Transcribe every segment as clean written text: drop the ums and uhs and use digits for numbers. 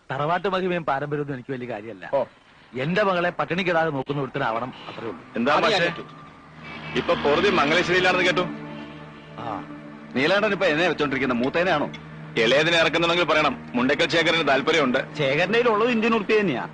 തറവാട്ട് മഹിമയും പാരമ്പര്യമൊന്നും എനിക്ക് വലിയ കാര്യമല്ല. എന്റെ മകളെ പട്ടിണിക്കിടാതെ നോക്കുന്ന ഒരുത്തരാവണം, അത്രേ ഉള്ളൂ. എന്താ പക്ഷേ ഇപ്പൊ പൊറുതി മംഗലശ്ശേരിയിലാണെന്ന് കേട്ടു. നീലാണ്ടൻ ഇപ്പൊ എന്നെ വെച്ചോണ്ടിരിക്കുന്ന മൂത്തേനാണോ? ഇളയതിനെ ഇറക്കുന്നുണ്ടെങ്കിൽ പറയണം. മുണ്ടക്കൽ ശേഖരന് താല്പര്യമുണ്ട്. ശേഖരന്റെ ഉള്ളത് ഇന്ത്യൻ ഉറുപ്പി തന്നെയാ.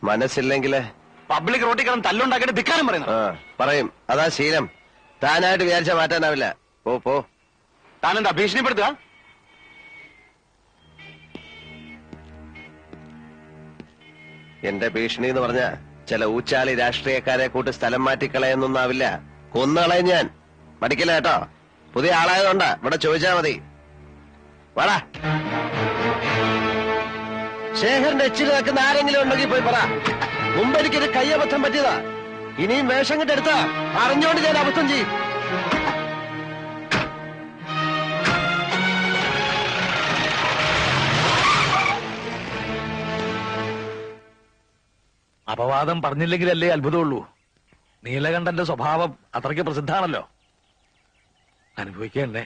മനസ്സില്ലെങ്കില് പബ്ലിക് റോട്ടിൽ കിടന്ന് തല്ലുണ്ടാക്കിയിട്ട് ധിക്കാരം പറയുന്നു. പറയും, അതാ ശീലം. താനായിട്ട് വിചാരിച്ച മാറ്റാനാവില്ല. പോ. താനെന്താ ഭീഷണിപ്പെടുത്തുക? എന്റെ ഭീഷണി എന്ന് പറഞ്ഞ ചില ഊച്ചാലി രാഷ്ട്രീയക്കാരെ കൂട്ട് സ്ഥലം മാറ്റിക്കളയെന്നൊന്നാവില്ല. കൊന്നുകളയും ഞാൻ. മടിക്കില്ല കേട്ടോ. പുതിയ ആളായതുകൊണ്ടാ. ഇവിടെ ചോദിച്ചാ മതി. വാടാ. ശേഖരന്റെ എച്ചിൽ നിൽക്കുന്ന ആരെങ്കിലും ഉണ്ടെങ്കിൽ പോയി പറ. മുമ്പ് എനിക്കൊരു കയ്യബദ്ധം പറ്റിയതാ. ഇനിയും വേഷം കിട്ടെടുത്താ അറിഞ്ഞോണ്ട് ഞാൻ അബദ്ധം ചെയ്യും. അപവാദം പറഞ്ഞില്ലെങ്കിലല്ലേ അത്ഭുതമുള്ളൂ. നീലകണ്ഠന്റെ സ്വഭാവം അത്രയ്ക്ക് പ്രസിദ്ധാണല്ലോ. അനുഭവിക്കണ്ടേ,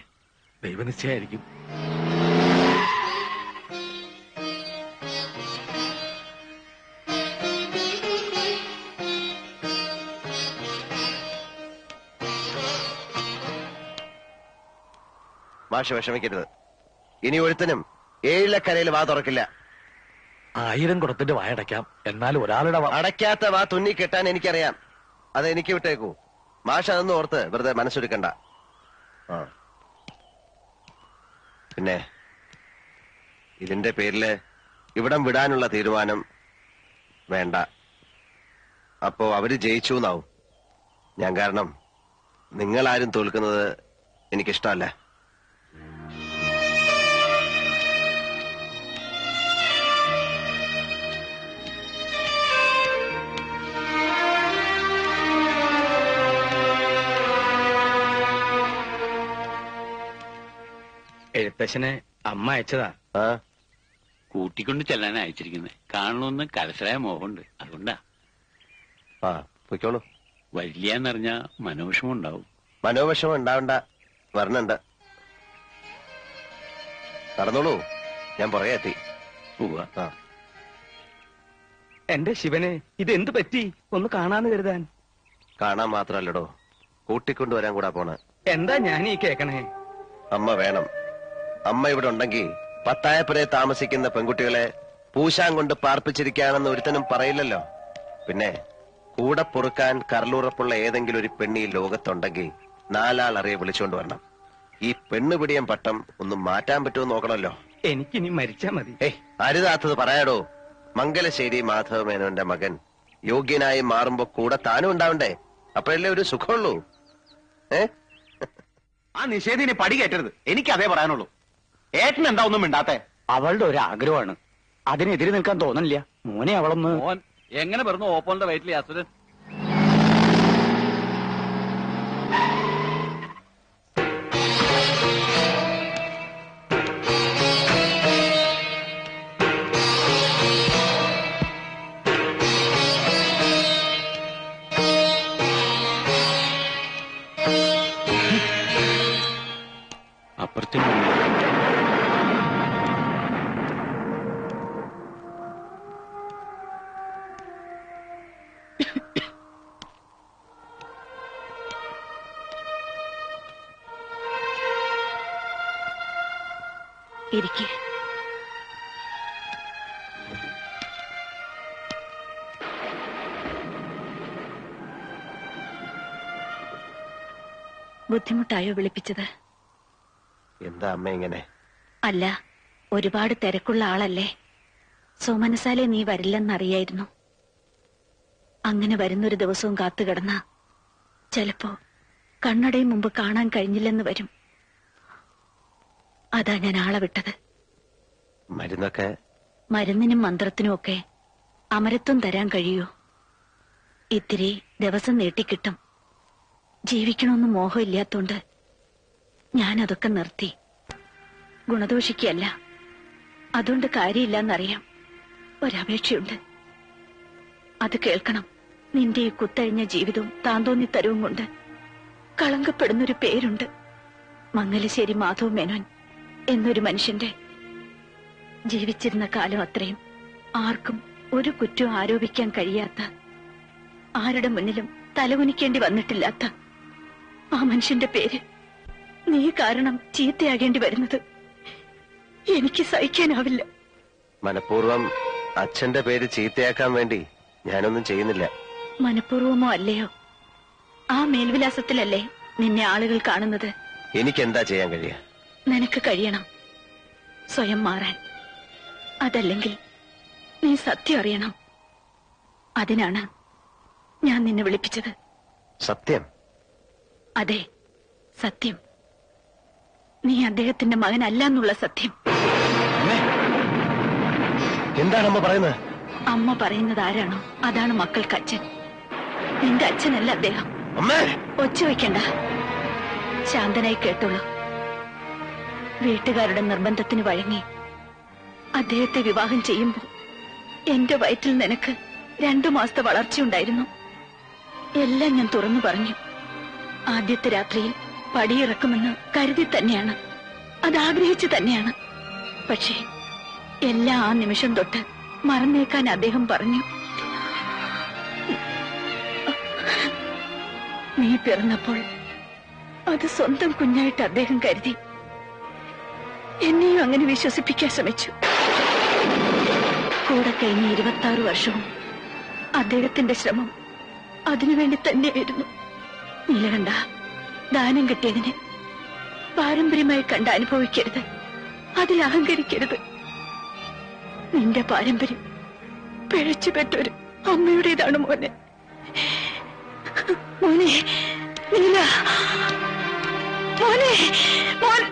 ദൈവനിശ്ചയായിരിക്കും. മാഷ് വിഷമിക്കരുത്. ഇനി ഒരുത്തനും ഏഴിലക്കരയിൽ വാ തുറക്കില്ല. 1000 കുടത്തിന്റെ വായടയ്ക്കാം, എന്നാൽ ഒരാളുടെ അടയ്ക്കാത്ത വാ തുന്നി കെട്ടാൻ എനിക്കറിയാം. അത് എനിക്ക് വിട്ടേക്കൂ. മാഷ് അതൊന്നും ഓർത്ത് വെറുതെ മനസ്സൊരുക്കണ്ട. പിന്നെ ഇതിന്റെ പേരില് ഇവിടം വിടാനുള്ള തീരുമാനം വേണ്ട. അപ്പോ അവര് ജയിച്ചു എന്നാവും. ഞാൻ കാരണം നിങ്ങളാരും തോൽക്കുന്നത് എനിക്കിഷ്ടമല്ല. എഴുത്തച്ഛനെ അമ്മ അയച്ചതാ. കൂട്ടിക്കൊണ്ട് ചെല്ലാൻ അയച്ചിരിക്കുന്നത്. കാണണമെന്ന് കലശലായ മോഹമുണ്ട്, അതുകൊണ്ടാ. പൊയ്ക്കോളൂ. വരില്ലാന്നറിഞ്ഞ മനോവിഷമം ഉണ്ടാവും. മനോവിഷമം ഉണ്ടാവണ്ട, വരണുണ്ട്. നടന്നോളൂ, ഞാൻ പുറകെ എത്തി. എന്റെ ശിവനെ, ഇതെന്ത് പറ്റി? ഒന്ന് കാണാന്ന് കരുതാൻ. കാണാൻ മാത്രല്ലടോ, കൂട്ടിക്കൊണ്ടുവരാൻ കൂടാ പോണ. എന്താ ഞാൻ ഈ കേക്കണേ? അമ്മ വേണം. അമ്മ ഇവിടെ ഉണ്ടെങ്കിൽ പത്തായപ്പുരെ താമസിക്കുന്ന പെൺകുട്ടികളെ പൂശാൻ കൊണ്ട് പാർപ്പിച്ചിരിക്കുകയാണെന്ന് ഒരുത്തനും പറയില്ലല്ലോ. പിന്നെ കൂടെ പൊറുക്കാൻ കരളുറപ്പുള്ള ഏതെങ്കിലും ഒരു പെണ്ണി ലോകത്തുണ്ടെങ്കിൽ 4 ആൾ അറിയെ വിളിച്ചുകൊണ്ട് വരണം. ഈ പെണ്ണുപിടിയം പട്ടം ഒന്ന് മാറ്റാൻ പറ്റുമോ നോക്കണല്ലോ. എനിക്കിനി മരിച്ചാ മതി. അരുതാത്തത് പറയാടോ. മംഗലശ്ശേരി മാധവമേനോന്റെ മകൻ യോഗ്യനായി മാറുമ്പോ കൂടെ താനും ഉണ്ടാവണ്ടേ? അപ്പോഴല്ലേ ഒരു സുഖമുള്ളൂ. ആ നിഷേധിനെ പടി കയറ്റരുത്. എനിക്ക് അതേ പറയാനുള്ളൂ. ഏട്ടൻ എന്താ ഒന്നും മിണ്ടാത്തെ? അവളുടെ ഒരു ആഗ്രഹമാണ്, അതിനെതിരെ നിൽക്കാൻ തോന്നില്ല. മോനെ അവളൊന്ന്. മോൻ എങ്ങനെ പറഞ്ഞു ഓപ്പോളിന്റെ വയറ്റിലെ അസുരൻ? ഇരിക്കെ. ബുദ്ധിമുട്ടായോ വിളിപ്പിച്ചത്? എന്താ അമ്മ ഇങ്ങനെ? അല്ല, ഒരുപാട് തിരക്കുള്ള ആളല്ലേ. സോമനസാലെ നീ വരില്ലെന്നറിയായിരുന്നു. അങ്ങനെ വരുന്നൊരു ദിവസവും കാത്തുകിടന്ന ചിലപ്പോ കണ്ണടയും മുമ്പ് കാണാൻ കഴിഞ്ഞില്ലെന്ന് വരും. അതാ ഞാൻ ആളെ വിട്ടത്. മരുന്നൊക്കെ? മരുന്നിനും മന്ത്രത്തിനും ഒക്കെ അമരത്വം തരാൻ കഴിയൂ. ഇത്തിരി ദിവസം നീട്ടിക്കിട്ടും. ജീവിക്കണമെന്ന് മോഹമില്ലാത്തോണ്ട് ഞാനതൊക്കെ നിർത്തി. ഗുണദോഷിക്കല്ല, അതുകൊണ്ട് കാര്യമില്ലെന്നറിയാം. ഒരപേക്ഷയുണ്ട്, അത് കേൾക്കണം. നിന്റെ ഈ കുത്തഴിഞ്ഞ ജീവിതവും താന്തോന്നിത്തരവും കൊണ്ട് കളങ്കപ്പെടുന്നൊരു പേരുണ്ട്. മംഗലശ്ശേരി മാധവ് മേനോൻ എന്നൊരു മനുഷ്യന്റെ. ജീവിച്ചിരുന്ന കാലം അത്രയും ആർക്കും ഒരു കുറ്റവും ആരോപിക്കാൻ കഴിയാത്ത, ആരുടെ മുന്നിലും തലകുനിക്കേണ്ടി വന്നിട്ടില്ലാത്ത ആ മനുഷ്യന്റെ പേര് നീ കാരണം ചീത്തയാകേണ്ടി വരുന്നത് എനിക്ക് സഹിക്കാനാവില്ല. മനഃപൂർവ്വം അച്ഛന്റെ പേര് ചീത്തയാക്കാൻ വേണ്ടി ഞാനൊന്നും ചെയ്യുന്നില്ല. മനഃപൂർവമോ അല്ലയോ, ആ മേൽവിലാസത്തിലല്ലേ നിന്നെ ആളുകൾ കാണുന്നത്. എനിക്കെന്താ ചെയ്യാൻ കഴിയുക? നിനക്ക് കഴിയണം സ്വയം മാറാൻ. അതല്ലെങ്കിൽ നീ സത്യം അറിയണം. അതിനാണ് ഞാൻ നിന്നെ വിളിപ്പിച്ചത്. സത്യം? അതെ, സത്യം. നീ അദ്ദേഹത്തിന്റെ മകനല്ല എന്നുള്ള സത്യം. എന്താണ് അമ്മ പറയുന്നത്? അമ്മ പറയുന്നത് ആരാണോ അതാണ് മക്കൾക്ക് അച്ഛൻ. നിന്റെ അച്ഛനല്ല അദ്ദേഹം. ഒച്ച വയ്ക്കണ്ട, ശാന്തനായി കേട്ടോളൂ. വീട്ടുകാരുടെ നിർബന്ധത്തിന് വഴങ്ങി അദ്ദേഹത്തെ വിവാഹം ചെയ്യുമ്പോ എന്റെ വയറ്റിൽ നിനക്ക് 2 മാസത്തെ വളർച്ചയുണ്ടായിരുന്നു. എല്ലാം ഞാൻ തുറന്നു പറഞ്ഞു. ആദ്യത്തെ രാത്രിയിൽ പടിയിറക്കുമെന്ന് കരുതി തന്നെയാണ്, അതാഗ്രഹിച്ചു തന്നെയാണ്. പക്ഷേ എല്ലാം ആ നിമിഷം തൊട്ട് മറന്നേക്കാൻ അദ്ദേഹം പറഞ്ഞു. നീ പിറന്നപ്പോൾ അത് സ്വന്തം കുഞ്ഞായിട്ട് അദ്ദേഹം കരുതി. എന്നെയും അങ്ങനെ വിശ്വസിപ്പിക്കാൻ ശ്രമിച്ചു. കൂടെ കഴിഞ്ഞ 26 വർഷവും അദ്ദേഹത്തിന്റെ ശ്രമം അതിനുവേണ്ടി തന്നെയായിരുന്നു. നീലകണ്ഠ, ദാനം കിട്ടിയതിന് പാരമ്പര്യമായി കണ്ട് അനുഭവിക്കരുത്, അതിൽ അഹങ്കരിക്കരുത്. നിന്റെ പാരമ്പര്യം പിഴച്ചുപെട്ടൊരു അമ്മയുടേതാണ് മോനെ. മോനെ നീല, മോനെ മോൻ.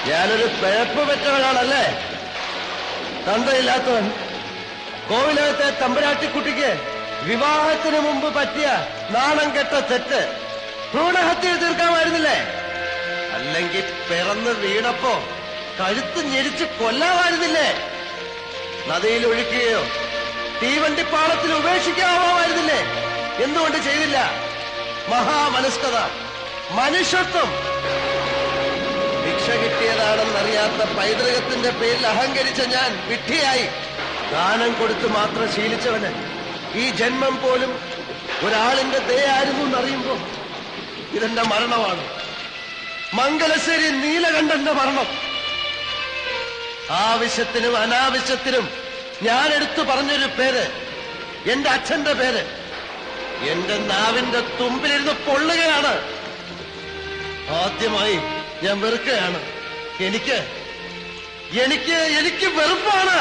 ഞാനൊരു പിഴപ്പ് പറ്റവനാണല്ലേ? തന്തയില്ലാത്തവൻ. കോവിലകത്തെ തമ്പുരാട്ടിക്കുട്ടിക്ക് വിവാഹത്തിന് മുമ്പ് പറ്റിയ നാണം കെട്ട തെറ്റ് ഭ്രൂണഹത്യ തീർക്കാമായിരുന്നില്ലേ? അല്ലെങ്കിൽ പിറന്ന് വീണപ്പോ കഴുത്ത് ഞെരിച്ച് കൊല്ലാമായിരുന്നില്ലേ? നദിയിൽ ഒഴുക്കുകയോ തീവണ്ടിപ്പാളത്തിൽ ഉപേക്ഷിക്കാമായിരുന്നില്ലേ? എന്തുകൊണ്ട് ചെയ്തില്ല? മഹാമനസ്കത, മനുഷ്യത്വം. ഭിക്ഷ കിട്ടിയതാണെന്നറിയാത്ത പൈതൃകത്തിന്റെ പേരിൽ അഹങ്കരിച്ച ഞാൻ വിഡ്ഢിയായി. ദാനം കൊടുത്ത് മാത്രം ശീലിച്ചവന് ഈ ജന്മം പോലും ഒരാളിന്റെ ദയായിരുന്നു എന്നറിയുമ്പോ ഇതെന്റെ മരണമാണ്. മംഗലശ്ശേരി നീലകണ്ഠന്റെ മരണം. ആവശ്യത്തിനും അനാവശ്യത്തിനും ഞാൻ എടുത്തു പറഞ്ഞൊരു പേര്, എന്റെ അച്ഛന്റെ പേര്, എന്റെ നാവിന്റെ തുമ്പിലിരുന്ന് പൊള്ളുകയാണ്. ആദ്യമായി ഞാൻ വെറുക്കുകയാണ്. എനിക്ക് വെറുപ്പാണ്.